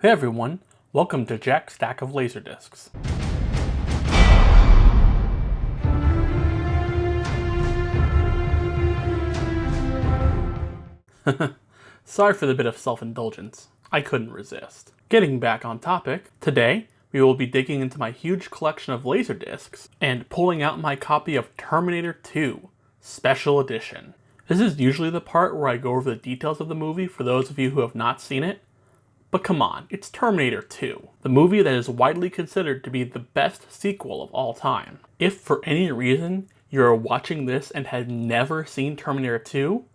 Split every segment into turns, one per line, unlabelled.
Hey everyone, welcome to Jack's Stack of Laserdiscs. Sorry for the bit of self-indulgence. I couldn't resist. Getting back on topic, today we will be digging into my huge collection of Laserdiscs and pulling out my copy of Terminator 2 Special Edition. This is usually the part where I go over the details of the movie for those of you who have not seen it. But come on, it's Terminator 2, the movie that is widely considered to be the best sequel of all time. If for any reason you're watching this and had never seen Terminator 2,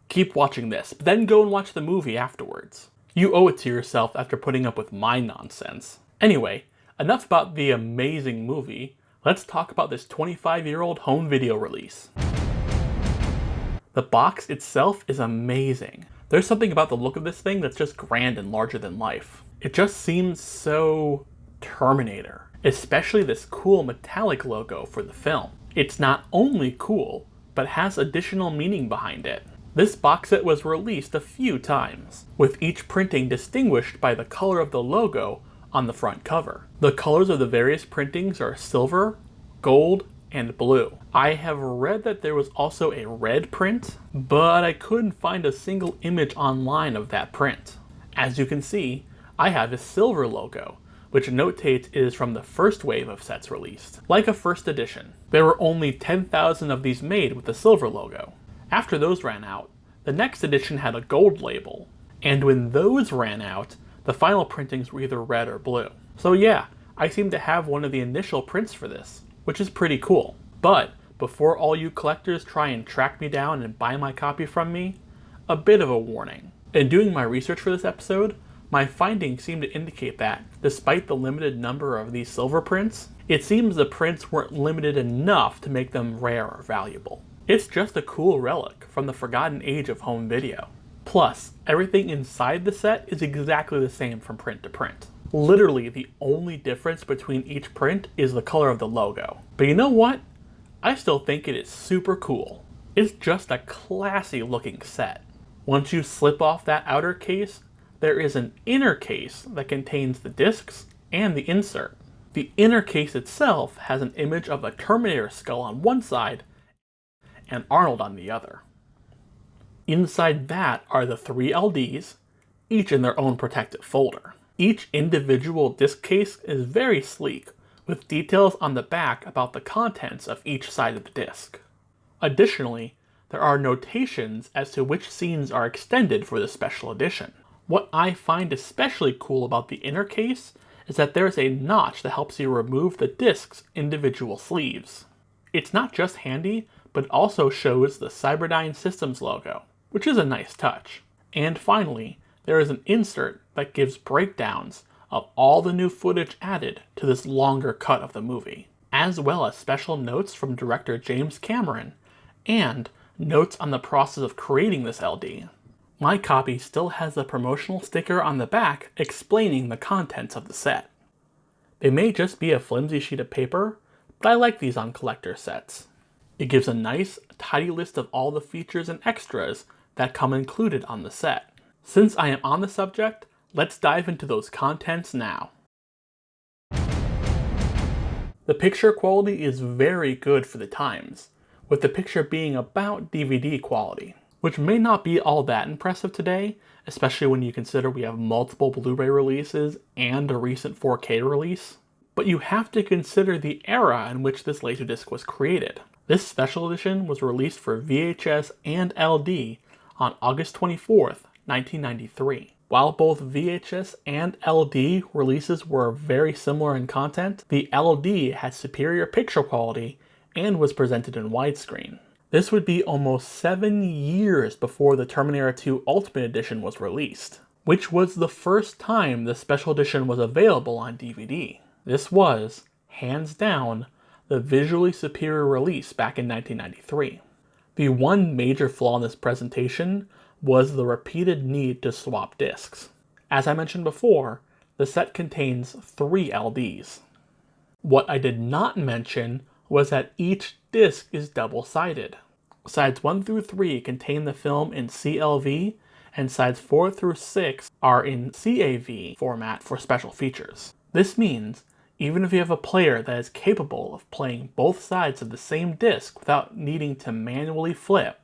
keep watching this, but then go and watch the movie afterwards. You owe it to yourself after putting up with my nonsense. Anyway, enough about the amazing movie, let's talk about this 25-year-old home video release. The box itself is amazing. There's something about the look of this thing that's just grand and larger than life. It just seems so Terminator, especially this cool metallic logo for the film. It's not only cool, but has additional meaning behind it. This box set was released a few times, with each printing distinguished by the color of the logo on the front cover. The colors of the various printings are silver, gold, and blue. I have read that there was also a red print, but I couldn't find a single image online of that print. As you can see, I have a silver logo, which notates it is from the first wave of sets released, like a first edition. There were only 10,000 of these made with the silver logo. After those ran out, the next edition had a gold label, and when those ran out, the final printings were either red or blue. So yeah, I seem to have one of the initial prints for this, which is pretty cool. But before all you collectors try and track me down and buy my copy from me, a bit of a warning. In doing my research for this episode, my findings seem to indicate that, despite the limited number of these silver prints, it seems the prints weren't limited enough to make them rare or valuable. It's just a cool relic from the forgotten age of home video. Plus, everything inside the set is exactly the same from print to print. Literally, the only difference between each print is the color of the logo. But you know what? I still think it is super cool. It's just a classy looking set. Once you slip off that outer case, there is an inner case that contains the discs and the insert. The inner case itself has an image of a Terminator skull on one side and Arnold on the other. Inside that are the 3 LDs, each in their own protective folder. Each individual disc case is very sleek, with details on the back about the contents of each side of the disc. Additionally, there are notations as to which scenes are extended for the special edition. What I find especially cool about the inner case is that there's a notch that helps you remove the disc's individual sleeves. It's not just handy, but also shows the Cyberdyne Systems logo, which is a nice touch. And finally, there is an insert that gives breakdowns of all the new footage added to this longer cut of the movie, as well as special notes from director James Cameron, and notes on the process of creating this LD. My copy still has the promotional sticker on the back explaining the contents of the set. They may just be a flimsy sheet of paper, but I like these on collector sets. It gives a nice, tidy list of all the features and extras that come included on the set. Since I am on the subject, let's dive into those contents now. The picture quality is very good for the times, with the picture being about DVD quality, which may not be all that impressive today, especially when you consider we have multiple Blu-ray releases and a recent 4K release. But you have to consider the era in which this Laserdisc was created. This special edition was released for VHS and LD on August 24th, 1993. While both VHS and LD releases were very similar in content, the LD had superior picture quality and was presented in widescreen. This would be almost 7 years before the Terminator 2 Ultimate Edition was released, which was the first time the special edition was available on DVD. This was, hands down, the visually superior release back in 1993. The one major flaw in this presentation was the repeated need to swap discs. As I mentioned before, the set contains 3 LDs. What I did not mention was that each disc is double-sided. Sides 1 through 3 contain the film in CLV, and sides 4 through 6 are in CAV format for special features. This means even if you have a player that is capable of playing both sides of the same disc without needing to manually flip,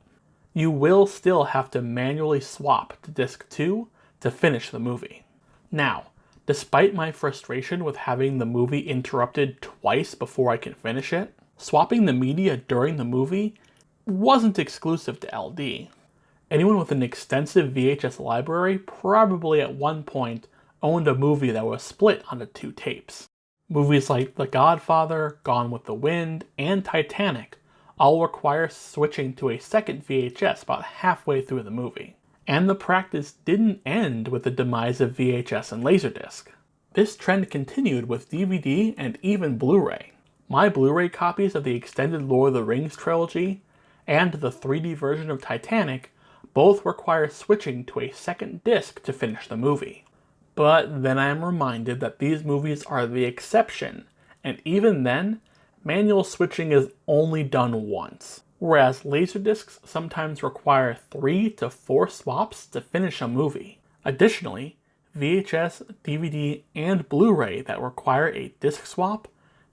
you will still have to manually swap to disc 2 to finish the movie. Now, despite my frustration with having the movie interrupted twice before I can finish it, swapping the media during the movie wasn't exclusive to LD. Anyone with an extensive VHS library probably at one point owned a movie that was split onto 2 tapes. Movies like The Godfather, Gone with the Wind, and Titanic all require switching to a second VHS about halfway through the movie. And the practice didn't end with the demise of VHS and LaserDisc. This trend continued with DVD and even Blu-ray. My Blu-ray copies of the extended Lord of the Rings trilogy and the 3D version of Titanic both require switching to a second disc to finish the movie. But then I am reminded that these movies are the exception, and even then, manual switching is only done once, whereas LaserDiscs sometimes require 3 to 4 swaps to finish a movie. Additionally, VHS, DVD, and Blu-ray that require a disc swap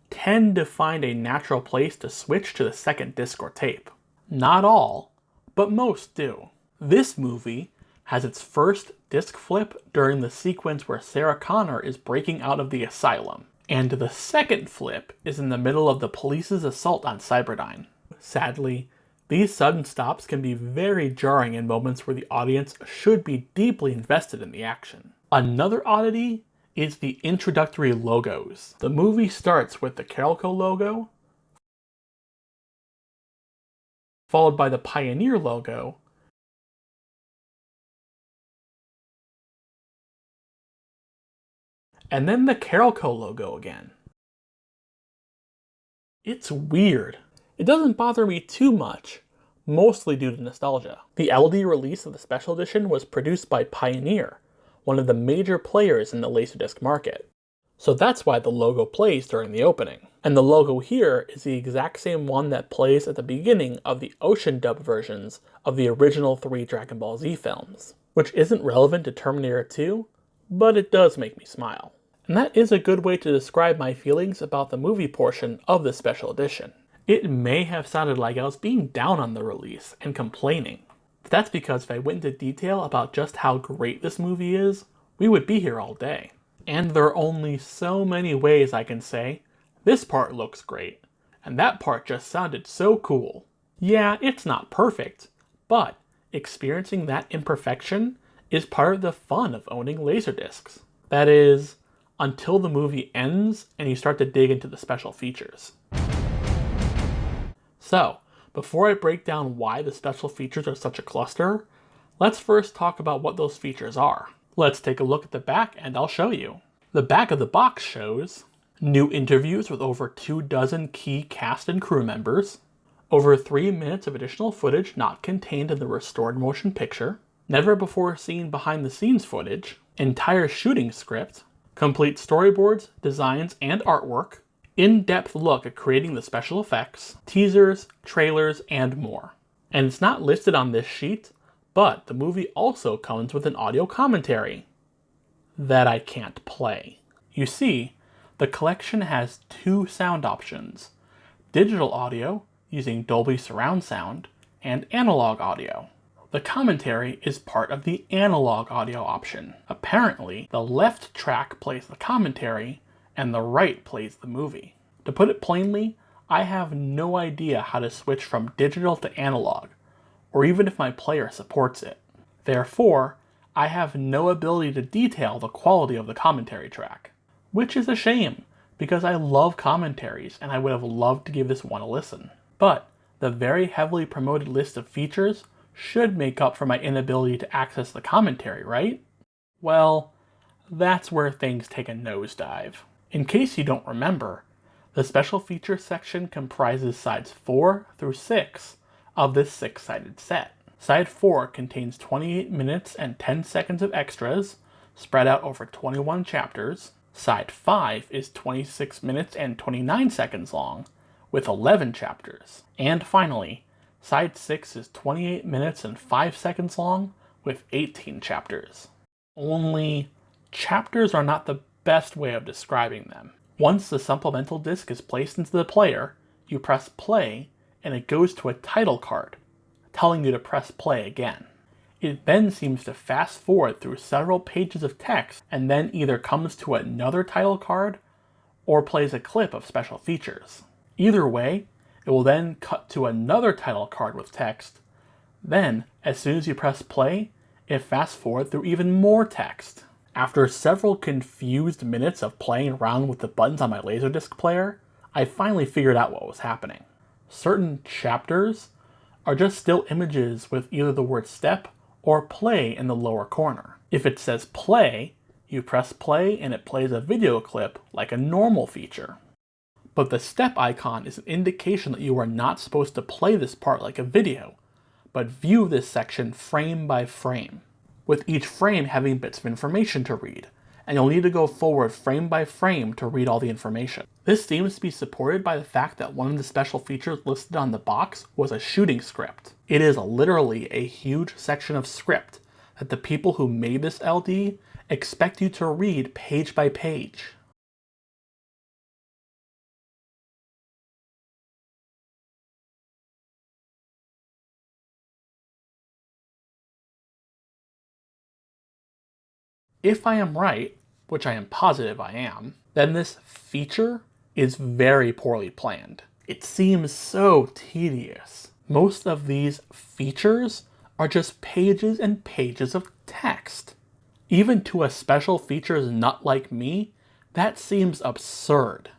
tend to find a natural place to switch to the second disc or tape. Not all, but most do. This movie has its first disc flip during the sequence where Sarah Connor is breaking out of the asylum, and the second flip is in the middle of the police's assault on Cyberdyne. Sadly, these sudden stops can be very jarring in moments where the audience should be deeply invested in the action. Another oddity is the introductory logos. The movie starts with the Carolco logo, followed by the Pioneer logo, and then the Carolco logo again. It's weird. It doesn't bother me too much, mostly due to nostalgia. The LD release of the Special Edition was produced by Pioneer, one of the major players in the Laserdisc market. So that's why the logo plays during the opening. And the logo here is the exact same one that plays at the beginning of the Ocean dub versions of the original 3 Dragon Ball Z films, which isn't relevant to Terminator 2, but it does make me smile. And that is a good way to describe my feelings about the movie portion of the Special Edition. It may have sounded like I was being down on the release and complaining, but that's because if I went into detail about just how great this movie is, we would be here all day. And there are only so many ways I can say, this part looks great, and that part just sounded so cool. Yeah, it's not perfect, but experiencing that imperfection is part of the fun of owning Laserdiscs. That is, until the movie ends and you start to dig into the special features. So, before I break down why the special features are such a cluster, let's first talk about what those features are. Let's take a look at the back and I'll show you. The back of the box shows new interviews with over 24 key cast and crew members, over 3 minutes of additional footage not contained in the restored motion picture, never before seen behind the scenes footage, entire shooting script, complete storyboards, designs, and artwork, in-depth look at creating the special effects, teasers, trailers, and more. And it's not listed on this sheet, but the movie also comes with an audio commentary that I can't play. You see, the collection has 2 sound options: digital audio using Dolby Surround Sound and analog audio. The commentary is part of the analog audio option. Apparently, the left track plays the commentary and the right plays the movie. To put it plainly, I have no idea how to switch from digital to analog, or even if my player supports it. Therefore, I have no ability to detail the quality of the commentary track, which is a shame, because I love commentaries and I would have loved to give this one a listen. But the very heavily promoted list of features should make up for my inability to access the commentary, right? Well, that's where things take a nosedive. In case you don't remember, the special features section comprises sides 4 through 6 of this 6-sided set. Side 4 contains 28 minutes and 10 seconds of extras, spread out over 21 chapters. Side 5 is 26 minutes and 29 seconds long, with 11 chapters. And finally, Side 6 is 28 minutes and 5 seconds long, with 18 chapters. Only chapters are not the best way of describing them. Once the supplemental disc is placed into the player, you press play and it goes to a title card, telling you to press play again. It then seems to fast forward through several pages of text and then either comes to another title card or plays a clip of special features. Either way, it will then cut to another title card with text. Then, as soon as you press play, it fast forwards through even more text. After several confused minutes of playing around with the buttons on my LaserDisc player, I finally figured out what was happening. Certain chapters are just still images with either the word step or play in the lower corner. If it says play, you press play and it plays a video clip like a normal feature. But the step icon is an indication that you are not supposed to play this part like a video, but view this section frame by frame, with each frame having bits of information to read, and you'll need to go forward frame by frame to read all the information. This seems to be supported by the fact that one of the special features listed on the box was a shooting script. It is literally a huge section of script that the people who made this LD expect you to read page by page. If I am right, which I am positive I am, then this feature is very poorly planned. It seems so tedious. Most of these features are just pages and pages of text. Even to a special features nut like me, that seems absurd.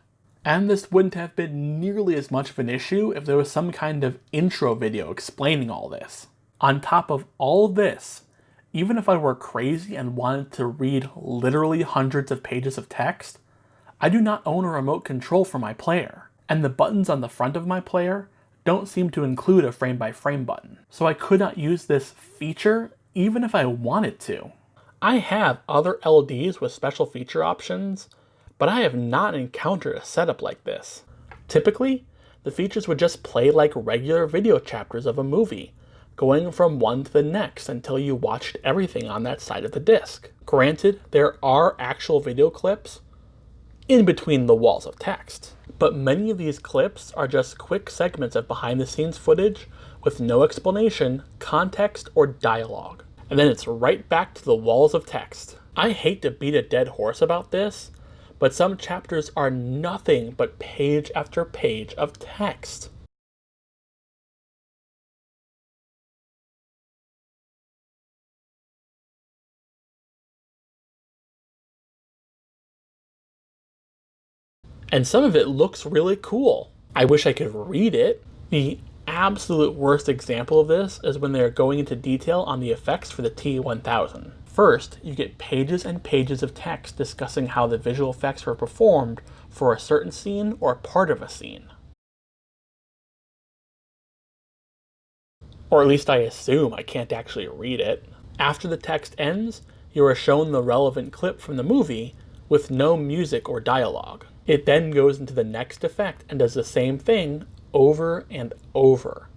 And this wouldn't have been nearly as much of an issue if there was some kind of intro video explaining all this. On top of all this, even if I were crazy and wanted to read literally hundreds of pages of text, I do not own a remote control for my player, and the buttons on the front of my player don't seem to include a frame-by-frame button, so I could not use this feature even if I wanted to. I have other LDs with special feature options, but I have not encountered a setup like this. Typically, the features would just play like regular video chapters of a movie, going from one to the next until you watched everything on that side of the disc. Granted, there are actual video clips in between the walls of text, but many of these clips are just quick segments of behind-the-scenes footage with no explanation, context, or dialogue. And then it's right back to the walls of text. I hate to beat a dead horse about this, but some chapters are nothing but page after page of text. And some of it looks really cool. I wish I could read it. The absolute worst example of this is when they're going into detail on the effects for the T1000. First, you get pages and pages of text discussing how the visual effects were performed for a certain scene or part of a scene. Or at least I assume, I can't actually read it. After the text ends, you are shown the relevant clip from the movie with no music or dialogue. It then goes into the next effect and does the same thing over and over.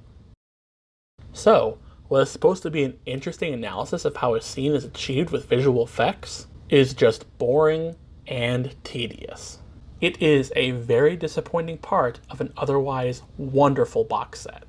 So, what is supposed to be an interesting analysis of how a scene is achieved with visual effects is just boring and tedious. It is a very disappointing part of an otherwise wonderful box set.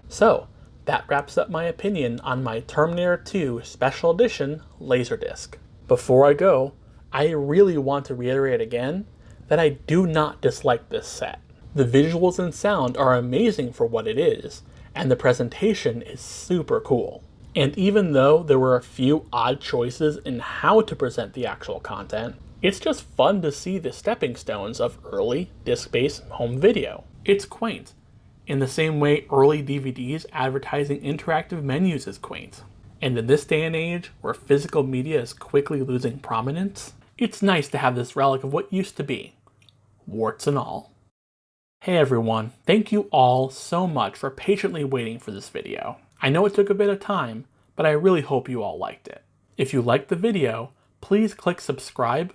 So, that wraps up my opinion on my Terminator 2 Special Edition LaserDisc. Before I go, I really want to reiterate again that I do not dislike this set. The visuals and sound are amazing for what it is, and the presentation is super cool. And even though there were a few odd choices in how to present the actual content, it's just fun to see the stepping stones of early disc-based home video. It's quaint, in the same way early DVDs advertising interactive menus is quaint. And in this day and age, where physical media is quickly losing prominence, it's nice to have this relic of what used to be, warts and all. Hey everyone, thank you all so much for patiently waiting for this video. I know it took a bit of time, but I really hope you all liked it. If you liked the video, please click subscribe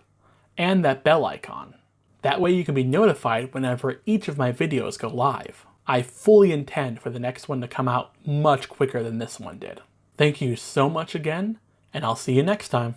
and that bell icon. That way you can be notified whenever each of my videos go live. I fully intend for the next one to come out much quicker than this one did. Thank you so much again, and I'll see you next time.